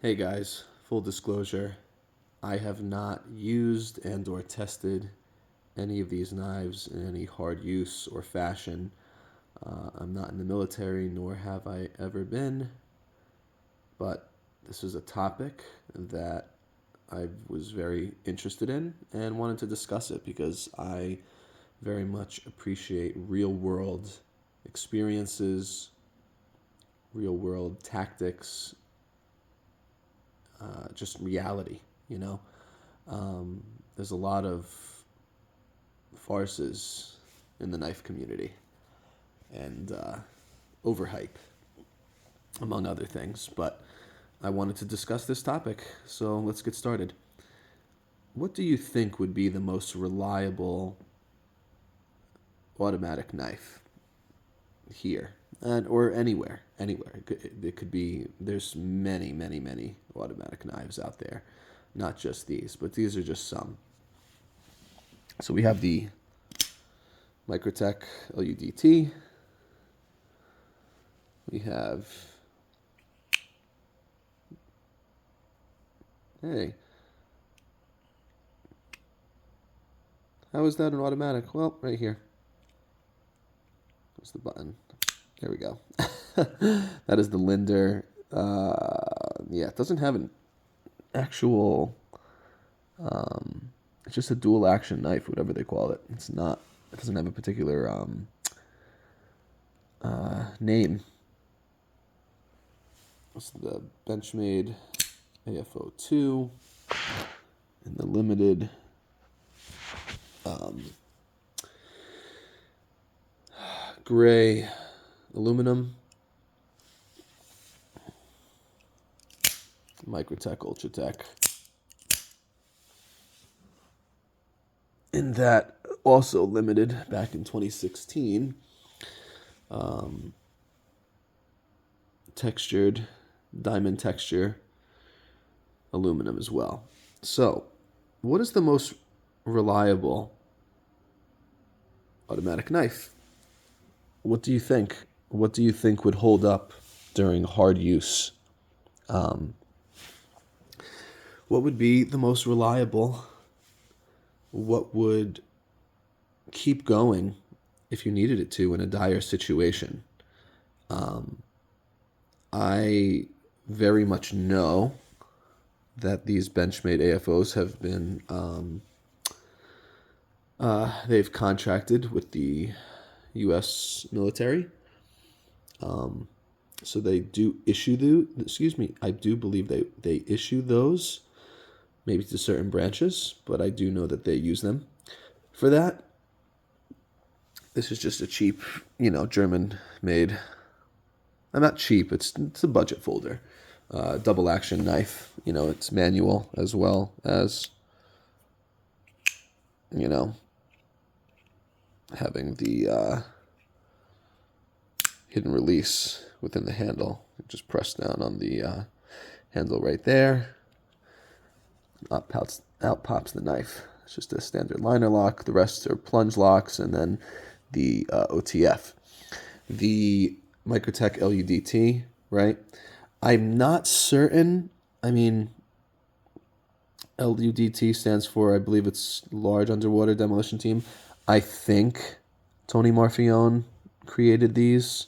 Hey guys, full disclosure, I have not used and or tested any of these knives in any hard use or fashion. I'm not in the military, nor have I ever been, but this is a topic that I was very interested in and wanted to discuss it because I very much appreciate real world experiences, real world tactics, just reality, you know? There's a lot of farces in the knife community and overhype, among other things. But I wanted to discuss this topic, so let's get started. What do you think would be the most reliable automatic knife here? And, or anywhere. It could be, there's many automatic knives out there. Not just these, but these are just some. So we have the Microtech LUDT. We have, hey, how is that an automatic? Well, right here. What's the button? There we go. That is the Linder. Yeah, it doesn't have an actual. It's just a dual action knife, whatever they call it. It's not. It doesn't have a particular name. It's the Benchmade AFO2 and the limited gray aluminum Microtech Ultratech. In that also limited back in 2016, textured diamond texture aluminum as well. So, what is the most reliable automatic knife? What do you think? What do you think would hold up during hard use? What would be the most reliable? What would keep going if you needed it to in a dire situation? I very much know that these Benchmade AFOs have been, they've contracted with the U.S. military. So they do issue I do believe they issue those, maybe to certain branches, but I do know that they use them for that. This is just a cheap, German made. Not cheap. It's a budget folder, double action knife. It's manual as well as having the hidden release within the handle. Just press down on the handle right there. Out pops the knife. It's just a standard liner lock. The rest are plunge locks, and then the OTF. The Microtech LUDT, right? I'm not certain. I mean, LUDT stands for, I believe it's Large Underwater Demolition Team. I think Tony Marfione created these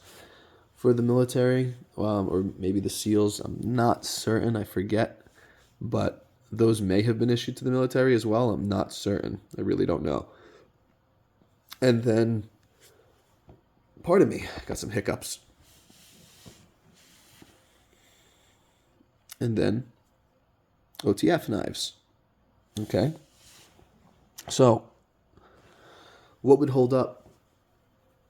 for the military, or maybe the SEALs. I'm not certain. I forget. But those may have been issued to the military as well. I'm not certain. I really don't know. And then, pardon me, I got some hiccups. And then OTF knives. Okay. So, what would hold up?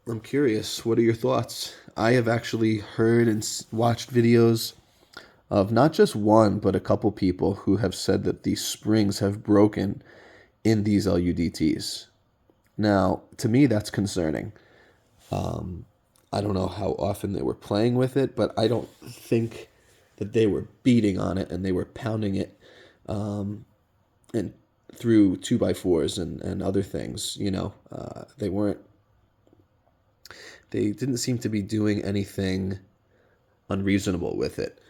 I'm curious. What are your thoughts? I have actually heard and watched videos of not just one, but a couple people who have said that these springs have broken in these LUDTs. Now, to me, that's concerning. I don't know how often they were playing with it, but I don't think that they were beating on it and they were pounding it and through 2x4s and other things. They didn't seem to be doing anything unreasonable with it.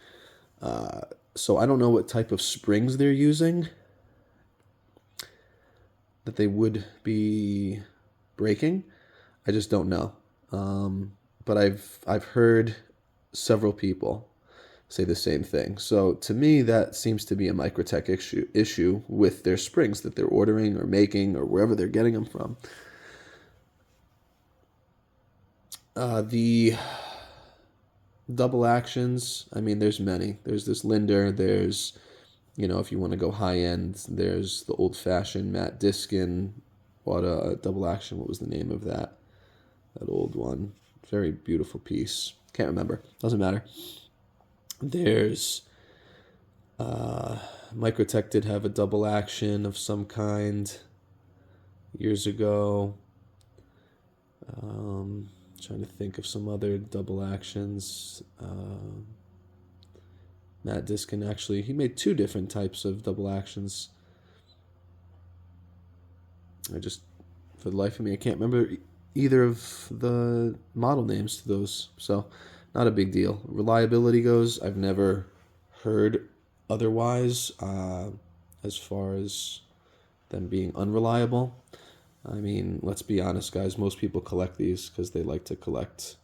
So I don't know what type of springs they're using that they would be breaking. I just don't know. But I've heard several people say the same thing. So to me, that seems to be a Microtech issue with their springs that they're ordering or making or wherever they're getting them from. The double actions, I mean, there's many. There's this Linder. There's, if you want to go high end, there's the old fashioned Matt Diskin. What a double action. What was the name of that? That old one. Very beautiful piece. Can't remember. Doesn't matter. There's Microtech did have a double action of some kind years ago. Trying to think of some other double actions. Matt Diskin actually, he made two different types of double actions. For the life of me, I can't remember either of the model names to those. So, not a big deal. Reliability goes, I've never heard otherwise as far as them being unreliable. I mean, let's be honest, guys. Most people collect these because they like to collect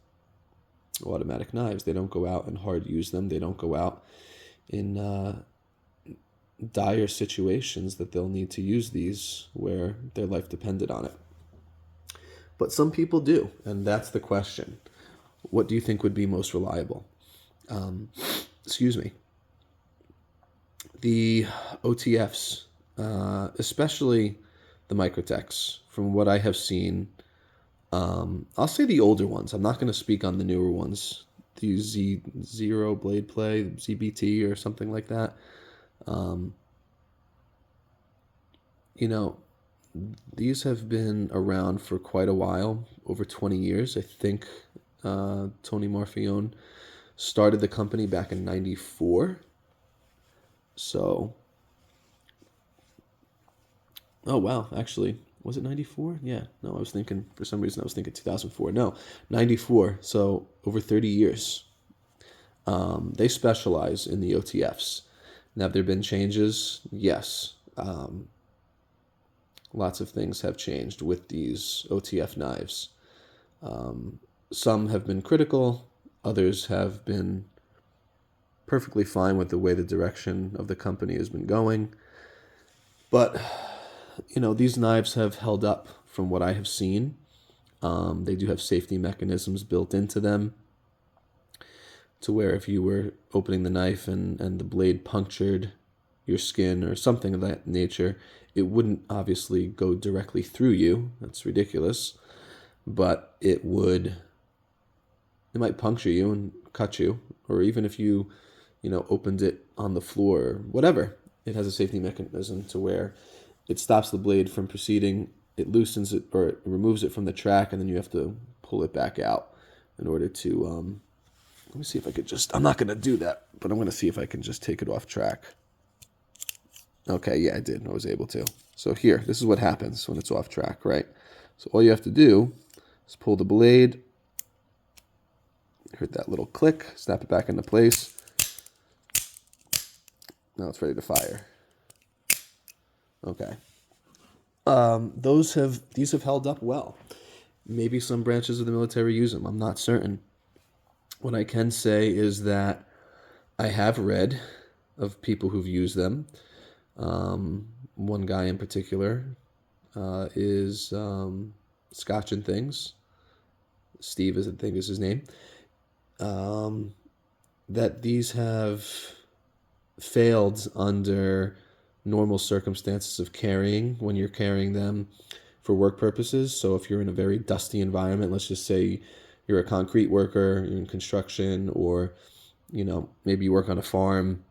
automatic knives. They don't go out and hard use them. They don't go out in dire situations that they'll need to use these where their life depended on it. But some people do, and that's the question. What do you think would be most reliable? Excuse me. The OTFs, especially the Microtechs, from what I have seen, I'll say the older ones. I'm not going to speak on the newer ones. The Z0 Blade Play, ZBT or something like that. These have been around for quite a while, over 20 years. I think Tony Marfione started the company back in 94. So, oh wow, actually, was it 94? Yeah, no, for some reason I was thinking 2004. No, 94, so over 30 years. They specialize in the OTFs. Now, have there been changes? Yes. Lots of things have changed with these OTF knives. Some have been critical, others have been perfectly fine with the way the direction of the company has been going. But, these knives have held up from what I have seen. They do have safety mechanisms built into them to where if you were opening the knife and the blade punctured your skin or something of that nature, it wouldn't obviously go directly through you. That's ridiculous. But it might puncture you and cut you. Or even if you, opened it on the floor or whatever, it has a safety mechanism to where it stops the blade from proceeding. It loosens it or it removes it from the track, and then you have to pull it back out in order to, let me see if I could I'm not going to do that, but I'm going to see if I can just take it off track. Okay, yeah, I did. I was able to. So here, this is what happens when it's off track, right? So all you have to do is pull the blade, heard that little click, snap it back into place. Now it's ready to fire. Okay. These have held up well. Maybe some branches of the military use them. I'm not certain. What I can say is that I have read of people who've used them. One guy in particular is Scotch and Things. Steve, I think is his name. That these have failed under normal circumstances of carrying when you're carrying them for work purposes. So if you're in a very dusty environment, let's just say you're a concrete worker, you're in construction, or maybe you work on a farm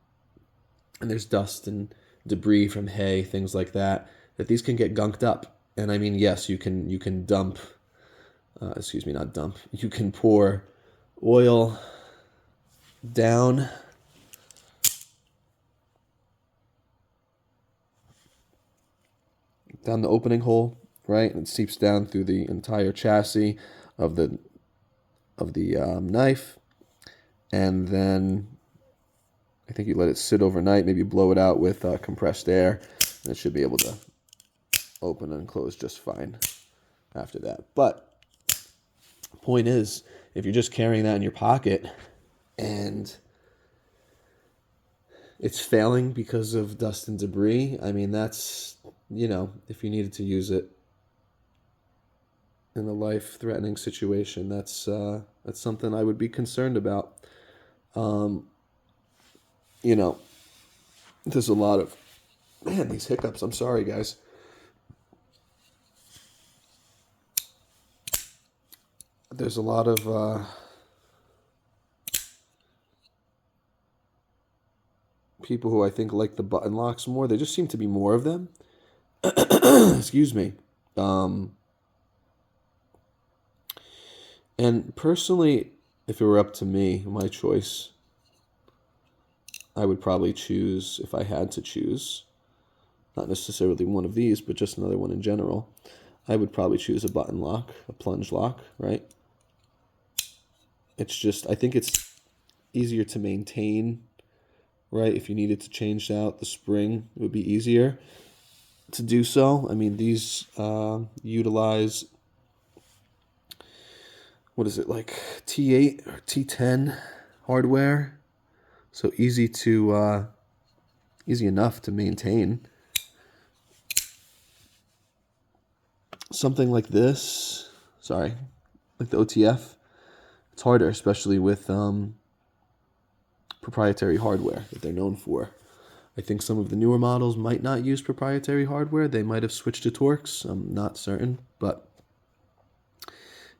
and there's dust and debris from hay, things like that these can get gunked up. And I mean, yes, you can dump, not dump, you can pour oil down the opening hole, right? And it seeps down through the entire chassis of the knife. And then I think you let it sit overnight, maybe blow it out with compressed air, and it should be able to open and close just fine after that. But the point is, if you're just carrying that in your pocket and it's failing because of dust and debris, I mean, that's, if you needed to use it in a life-threatening situation, that's something I would be concerned about. There's a lot of, these hiccups. I'm sorry, guys. There's a lot of people who I think like the button locks more. There just seem to be more of them. Excuse me. And personally, if it were up to me, my choice, I would probably choose, if I had to choose, not necessarily one of these, but just another one in general, I would probably choose a button lock, a plunge lock, right? It's just, I think it's easier to maintain, right? If you needed to change out the spring, it would be easier to do so. I mean, these utilize, what is it, like T8 or T10 hardware, so easy enough to maintain. Something like this, like the OTF, it's harder, especially with proprietary hardware that they're known for. I think some of the newer models might not use proprietary hardware. They might have switched to Torx. I'm not certain, but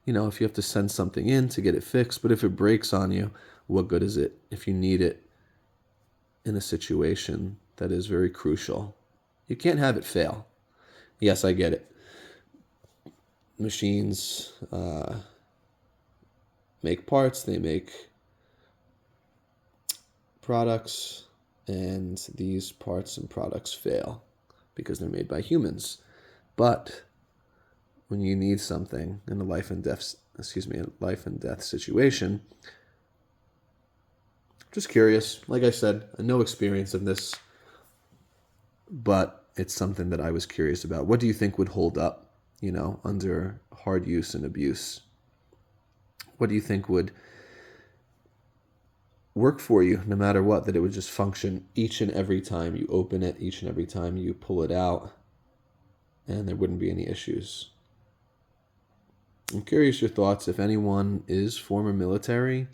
if you have to send something in to get it fixed, but if it breaks on you, what good is it if you need it in a situation that is very crucial? You can't have it fail. Yes, I get it. Machines make parts, they make products, and these parts and products fail because they're made by humans. But when you need something in a life and death situation, just curious. Like I said, no experience in this, but it's something that I was curious about. What do you think would hold up, under hard use and abuse? What do you think would work for you no matter what, that it would just function each and every time you open it, each and every time you pull it out, and there wouldn't be any issues? I'm curious your thoughts. If anyone is former military,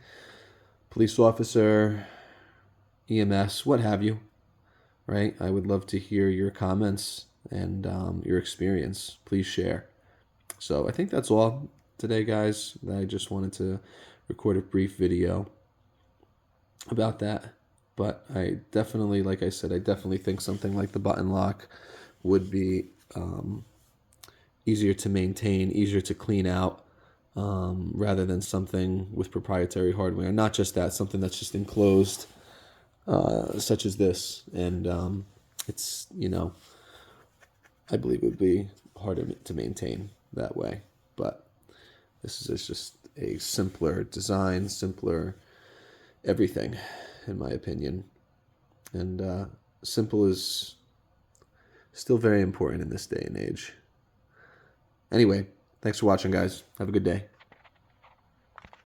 police officer, EMS, what have you, right? I would love to hear your comments and your experience. Please share. So I think that's all today, guys. I just wanted to record a brief video about that. But I definitely, like I said, I definitely think something like the button lock would be easier to maintain, easier to clean out, rather than something with proprietary hardware. Not just that, something that's just enclosed, such as this. And it's, I believe it would be harder to maintain that way. But this is just a simpler design, simpler everything, in my opinion. And simple is still very important in this day and age. Anyway, thanks for watching, guys. Have a good day.